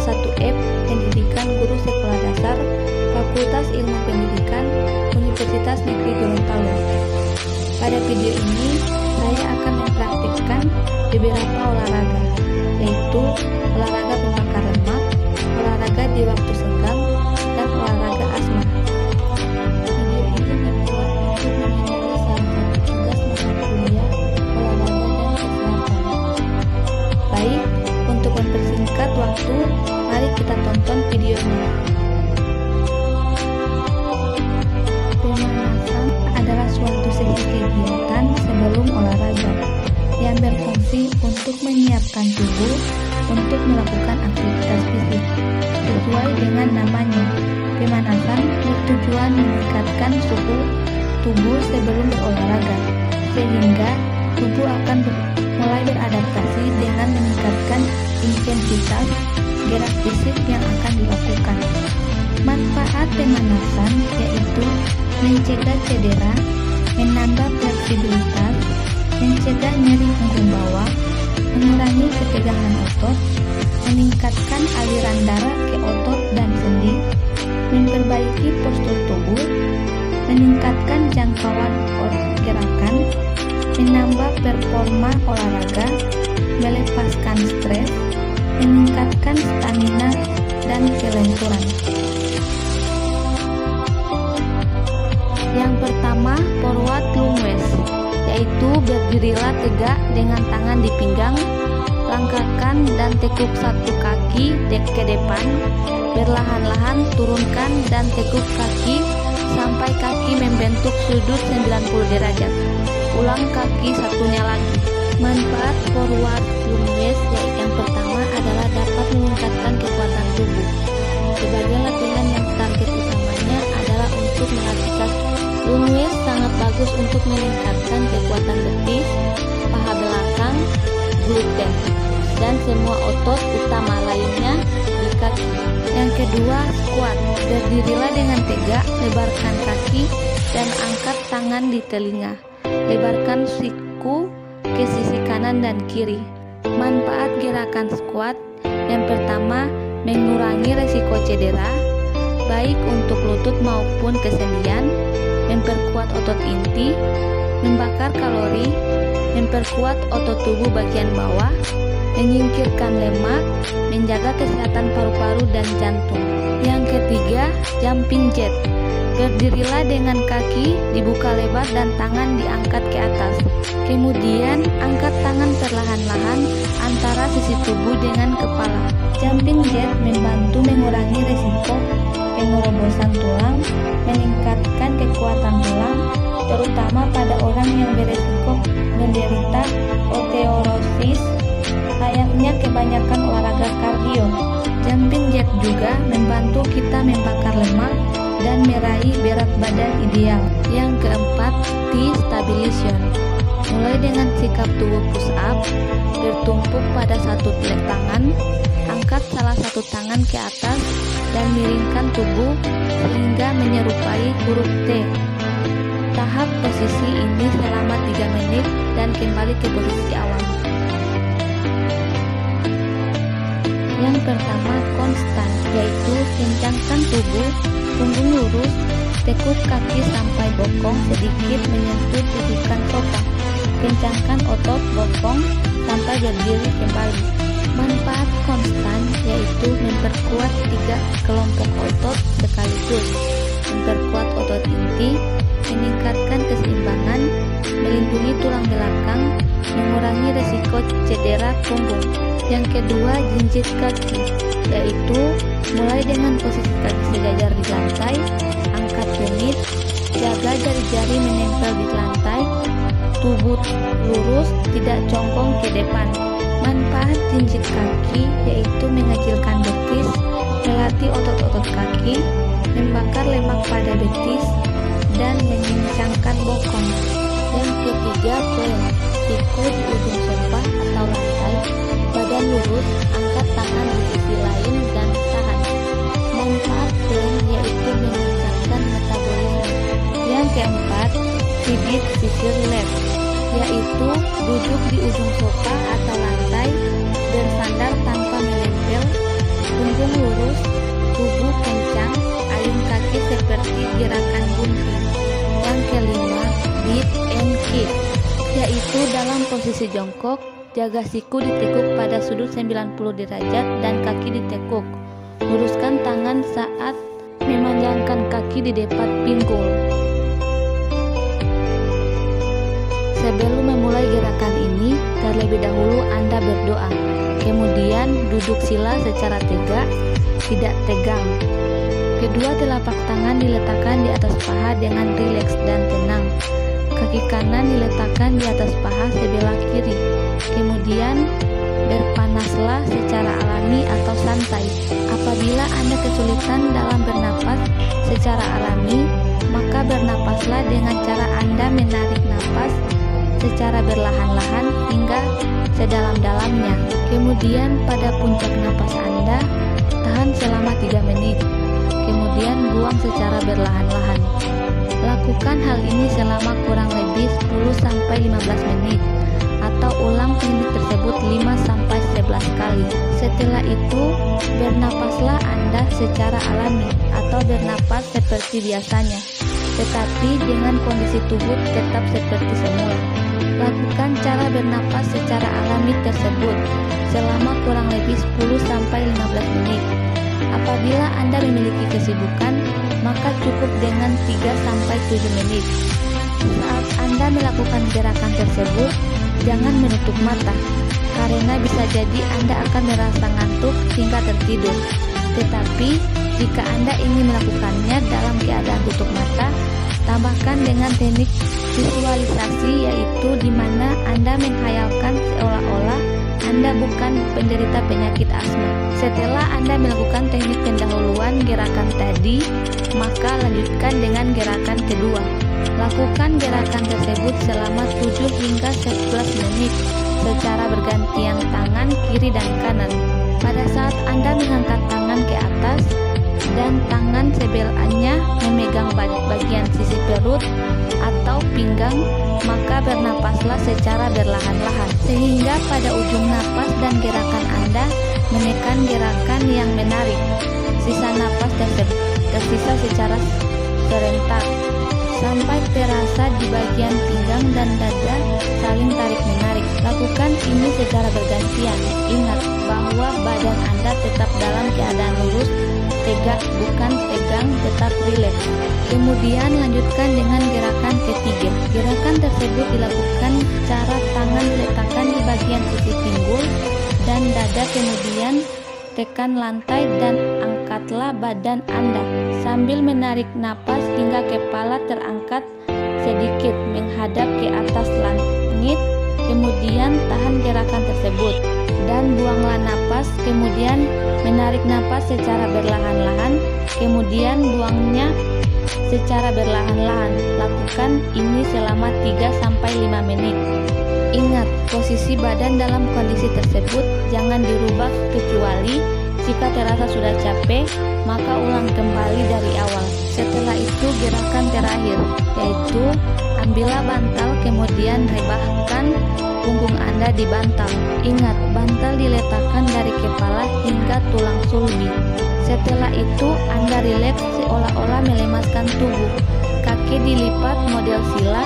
1F Pendidikan Guru Sekolah Dasar Fakultas Ilmu Pendidikan Universitas Negeri Gorontalo. Pada video ini saya akan mempraktikkan beberapa olahraga, yaitu olahraga pembakar lemak, olahraga di waktu senggang, dan olahraga asma. Video ini dibuat untuk menghindari salah satu tugas mata kuliah olahraga dan kesehatan. Baik, untuk mempersingkat waktu, mari kita tonton videonya. Pemanasan adalah suatu sesi kegiatan sebelum olahraga yang berfungsi untuk menyiapkan tubuh untuk melakukan aktivitas fisik. Sesuai dengan namanya, pemanasan bertujuan meningkatkan suhu tubuh sebelum berolahraga, sehingga tubuh akan mulai beradaptasi dengan meningkatkan intensitas gerak fisik yang akan dilakukan. Manfaat pemanasan yaitu mencegah cedera, menambah fleksibilitas, mencegah nyeri punggung bawah, mengurangi ketegangan otot, meningkatkan aliran darah ke otot dan sendi, memperbaiki postur tubuh, meningkatkan jangkauan gerakan, menambah performa olahraga, melepaskan stres, meningkatkan stamina dan kelenturan. Yang pertama, forward lunges, yaitu berdirilah tegak dengan tangan di pinggang, langkahkan dan tekuk satu kaki ke depan, perlahan-lahan turunkan dan tekuk kaki sampai kaki membentuk sudut 90 derajat. Ulang kaki satunya lagi. Manfaat forward lunges yang pertama adalah dapat meningkatkan kekuatan tubuh. Sebagai latihan yang target utamanya adalah untuk melatih kaki. Lunges sangat bagus untuk meningkatkan kekuatan betis, paha belakang, gluten, dan semua otot utama lainnya di kaki. Yang kedua, squat. Berdirilah dengan tegak, lebarkan kaki, dan angkat tangan di telinga. Lebarkan siku ke sisi kanan dan kiri. Manfaat gerakan squat yang pertama, mengurangi resiko cedera, baik untuk lutut maupun kesendian, memperkuat otot inti, membakar kalori, memperkuat otot tubuh bagian bawah, menyingkirkan lemak, menjaga kesehatan paru-paru dan jantung. Yang ketiga, jumping jack. Berdirilah dengan kaki dibuka lebar dan tangan diangkat ke atas. Kemudian, angkat tangan perlahan-lahan antara sisi tubuh dengan kepala. Jumping jack membantu mengurangi resiko pengerobosan tulang, meningkatkan kekuatan tulang, terutama pada orang yang beresiko menderita osteoporosis, layaknya kebanyakan olahraga kardio. Jumping jack juga membantu kita membakar lemak dan meraih berat badan ideal. Yang keempat, T-stabilization. Mulai dengan sikap tubuh push up, bertumpuk pada satu telak tangan, angkat salah satu tangan ke atas dan miringkan tubuh sehingga menyerupai huruf T. Tahap posisi ini selama 3 menit dan kembali ke posisi awal. Yang pertama, konstan, yaitu kencangkan tubuh, punggung lurus, tekuk kaki sampai bokong sedikit menyentuh dudukan sofa. Kencangkan otot bokong sampai berdiri kembali. Manfaat konstan yaitu memperkuat 3 kelompok otot sekaligus, memperkuat otot inti, meningkatkan keseimbangan, melindungi tulang belakang, mengurangi resiko cedera punggung. Yang kedua, jinjit kaki, yaitu mulai dengan posisi kaki sejajar di lantai, angkat unit, jaga jari-jari menempel di lantai, tubuh lurus, tidak congkong ke depan. Manfaat jinjit kaki yaitu mengecilkan betis, melatih otot-otot kaki, membakar lemak pada betis, dan mengencangkan bokong. Yang ketiga, plank, siku di ujung sofa atau lantai, badan lurus, angkat tangan di sisi lain dan tahan. Manfaat plank yaitu meningkatkan metabolisme. Yang keempat, seated sisir lap, yaitu duduk di ujung sofa atau lantai, bersandar tanpa menempel, punggung yaitu dalam posisi jongkok, jaga siku ditekuk pada sudut 90 derajat dan kaki ditekuk. Luruskan tangan saat memanjangkan kaki di depan pinggul. Sebelum memulai gerakan ini, terlebih dahulu Anda berdoa. Kemudian duduk sila secara tegak, tidak tegang. Kedua telapak tangan diletakkan di atas paha dengan rileks dan tenang. Kaki kanan diletakkan di atas paha sebelah kiri. Kemudian berpanaslah secara alami atau santai. Apabila Anda kesulitan dalam bernapas secara alami, maka bernapaslah dengan cara Anda menarik napas secara berlahan-lahan hingga sedalam-dalamnya. Kemudian pada puncak napas Anda, tahan selama 3 menit. Kemudian buang secara berlahan-lahan. Lakukan hal ini selama kurang lebih 10-15 menit atau ulang teknik tersebut 5-11 kali. Setelah itu, bernapaslah Anda secara alami atau bernapas seperti biasanya, tetapi dengan kondisi tubuh tetap seperti semula. Lakukan cara bernapas secara alami tersebut selama kurang lebih 10-15 menit. Apabila Anda memiliki kesibukan, maka cukup dengan 3-7 menit. Saat Anda melakukan gerakan tersebut, jangan menutup mata, karena bisa jadi Anda akan merasa ngantuk hingga tertidur. Tetapi, jika Anda ingin melakukannya dalam keadaan tutup mata, tambahkan dengan teknik visualisasi, yaitu di mana Anda menghayalkan seolah-olah Anda bukan penderita penyakit asma. Setelah Anda melakukan teknik pendahuluan gerakan tadi, maka lanjutkan dengan gerakan kedua. Lakukan gerakan tersebut selama 7 hingga 11 menit secara bergantian tangan kiri dan kanan. Pada saat Anda mengangkat tangan ke atas dan tangan sebelahnya memegang bagian sisi perut atau pinggang, maka bernapaslah secara berlahan-lahan sehingga pada ujung napas dan gerakan Anda menekan gerakan yang menarik. Sisa napas tersisa secara serentak sampai terasa di bagian pinggang dan dada saling tarik-menarik. Lakukan ini secara bergantian. Ingat bahwa badan Anda tetap dalam keadaan lurus, tegak, bukan tegang, tetap rileks. Kemudian lanjutkan dengan gerakan ketiga. Gerakan tersebut dilakukan cara tangan diletakkan di bagian sisi pinggul dan dada, kemudian tekan lantai dan angkatlah badan Anda sambil menarik napas hingga kepala terangkat sedikit menghadap ke atas langit. Kemudian tahan gerakan tersebut dan buanglah napas, kemudian menarik napas secara berlahan-lahan, kemudian buangnya secara berlahan-lahan. Lakukan ini selama 3-5 menit. Ingat, posisi badan dalam kondisi tersebut jangan dirubah kecuali jika terasa sudah capek, maka ulang kembali dari awal. Setelah itu gerakan terakhir, yaitu ambillah bantal, kemudian rebahkan punggung Anda di bantal. Ingat, bantal diletakkan dari kepala hingga tulang sulbi. Setelah itu Anda rileks seolah-olah melemaskan tubuh. Kaki dilipat model sila,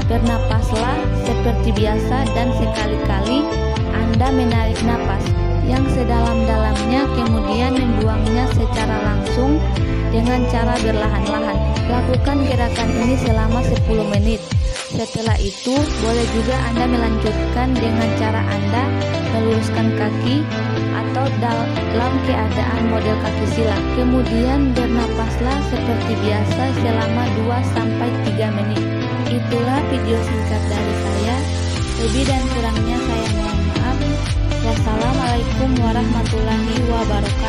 bernapaslah seperti biasa dan sekali-kali Anda menarik napas yang sedalam-dalamnya, kemudian membuangnya secara langsung dengan cara berlahan-lahan. Lakukan gerakan ini selama 10 menit. Setelah itu, boleh juga Anda melanjutkan dengan cara Anda meluruskan kaki atau dalam keadaan model kaki sila. Kemudian bernapaslah seperti biasa selama 2-3 menit. Itulah video singkat dari saya. Lebih dan kurangnya saya mohon maaf. Wassalamualaikum warahmatullahi wabarakatuh.